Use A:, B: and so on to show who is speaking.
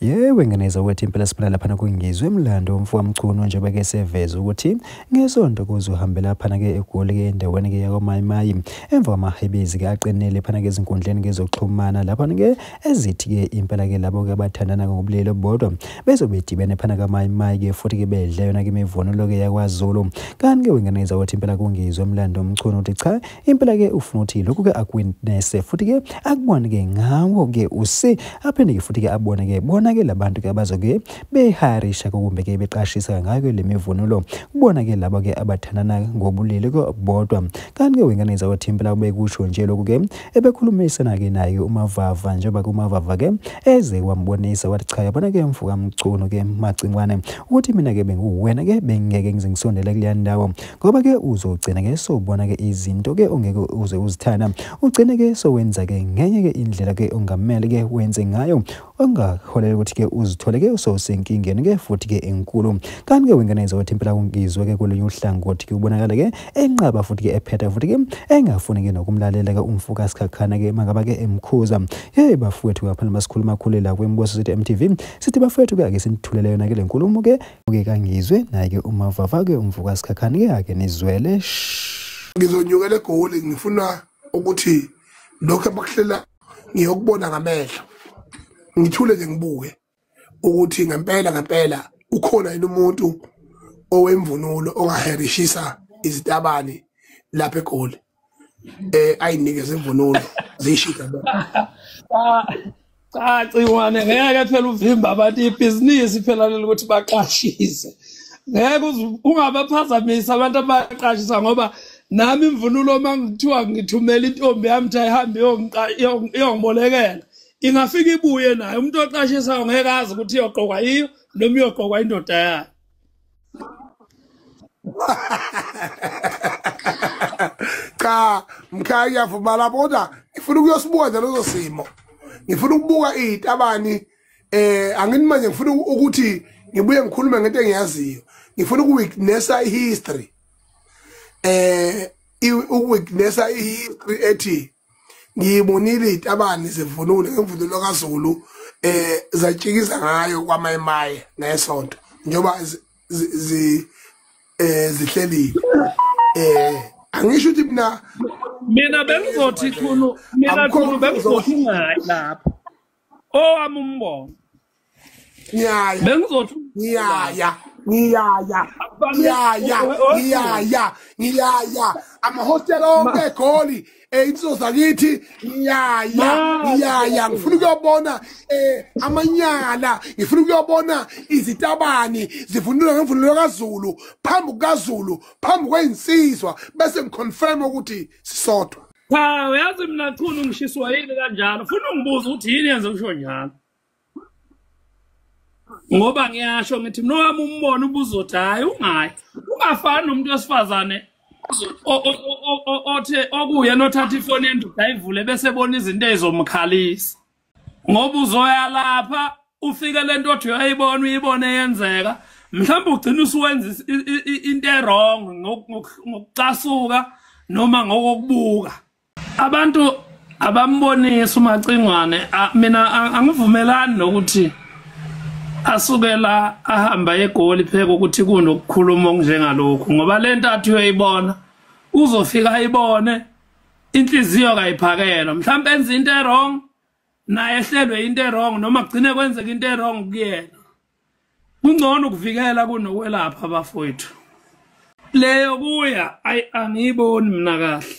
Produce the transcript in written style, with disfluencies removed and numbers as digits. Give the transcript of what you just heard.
A: Yewe ngeneza ukuthi impela siphila lapha kungizwe emlando umfowethu wamchuno njengoba ke seveza ukuthi ngesonto kuzohambela lapha ke eGoli ke endaweni ke yakwaMayimayi emva kwamahebezi ke aqinele phana ke izinkundleni ke zokuxhumana lapha ke ezithi ke impela ke labo ke abathandana ngobulilo bodwa bezobedibene phana kaMayimayi ke futhi ke bedle yona ke imivunulo ke yakwaZulu kanti ke ngeneza ukuthi impela kungizwe emlando umchuno uthi cha impela ke ufuna ukuthi lokhu ke akwinese futhi ke akubone ke ngawo ke usi aphinde ke futhi ke abone ke bona ke labantu ke abazoke beharisha kumbe ke beqashisa ngayo lemivunulo kubona ke labo ke abathandana ngobulili bodwa kanti ke wenganeza ukuthi impela kube kusho nje lokhu ke ebekhulumisana ke naye uMavava njengoba kuMavava ke eze wambonisa wathi cha yabona ke mfuka mchuno ke macingwane ukuthi mina ke benguwena ke bengeke ngize ngisondele kuleya ndawo ngoba ke uzogcina ke sobona ke izinto ke ongeke uze uzithana ugcine ke sowenza ke ngenye ke indlela ke ongamele ke wenze ngayo ongaholela ukuthi ke uzithole ke usosenkingeni ke futhi ke enkulu kanti ke wenganeza ukuthi impela kungizwe ke kolunye uhlangothi ke ubonakala ke enqaba futhi ke ephetha futhi ke engafuni ke nokumlalela ke umfuka sikhakhana ke mangaba ke emkhuza hey bafowethu kaphala masikhuluma khulela kwemboso sithi MTV sithi bafowethu ke sinithulele yona ke lenkulumo ke kangizwe naye ke uMavava ke umfuka sikhakhana ke ake nizwele
B: ngizonyukela eGoli ngifuna ukuthi lokho abakuhlela ngiyokubona ngamehlo ngithule nje ngibuke ukuthi ngempela ukhona yini umuntu owemvunulo ongaherishisa izitabani lapha eGoli ayinikeze imvunulo zishika
C: cha Ciwane ngeke phela uvimba abantu ibhizinisi phela lokuthi baqashise ngeke ungabaphazamisa abantu abaqashisa ngoba nami imvunulo mangithiwa ngithumela intombi yami ukuthi ayihambe iyongibolekela ingafika ibuye naye umuntu oqashisa ngeke azi ukuthi iyoqokwa iyo noma iyoqokwa indoda yakhe
B: cha mkhaya vuma lapho ngifuna ukuyosibuka nje lezo simo ngifuna ukubuka izitabani angini manje ngifuna ukuthi ngibuye ngikhulume ngento engiyaziyo ngifuna ukuwitnessa ihistory ukuwitnessa ihistory ethi ngiyibonile izitabani zevunulo ngemvunulo kaZulu zatshikisa ngayo kwaMayimayi nesonto njengoba zihlelile angisho ukuthi
C: mina bengizothi khulu bengizothi ngayi lapho owami umbono bengizothi
B: ngiyaya amahostel onke eGoli insizwa zakithi ngiyaya ngifuna ukuyobona amanyala ngifuna ukuyobona izitabani zivunulwa ngemvunulo kaZulu phambi kukaZulu phambi kweinsizwa bese ngiconfirm ukuthi sisodwa
C: cha uyazi mina khulu ngishiswa yini kanjalo ufuna ungibuza ukuthi yini yenze usho njalo ngoba ngiyasho ngithi nowami umbono ubuzothi hayi ungayi ungafani nomuntu wesifazane othe okuye nothatha ifoni yendoda ayivule bese ebona izinto ezomkhalisa ngoba uzoya lapha ufike lento othi uyayibona uyibone yenzeka mhlawumbe ugcina usuwenza into errong ngokucasuka noma ngokubuka abantu abambonisa uMacingwane mina angivumelani nokuthi asukela ahamba eGoli pheka ukuthi kunokukhuluma njengalokho ngoba lento athi uyayibona uzofika ayibone inhliziyo kayiphakela mhlawumbe enza into errong naye ehlelwe into errong noma kugcine kwenzeka into errong kuyena kungcono ukuvikela kunokwelapha abafowethu leyo kuya angiyiboni mina kahle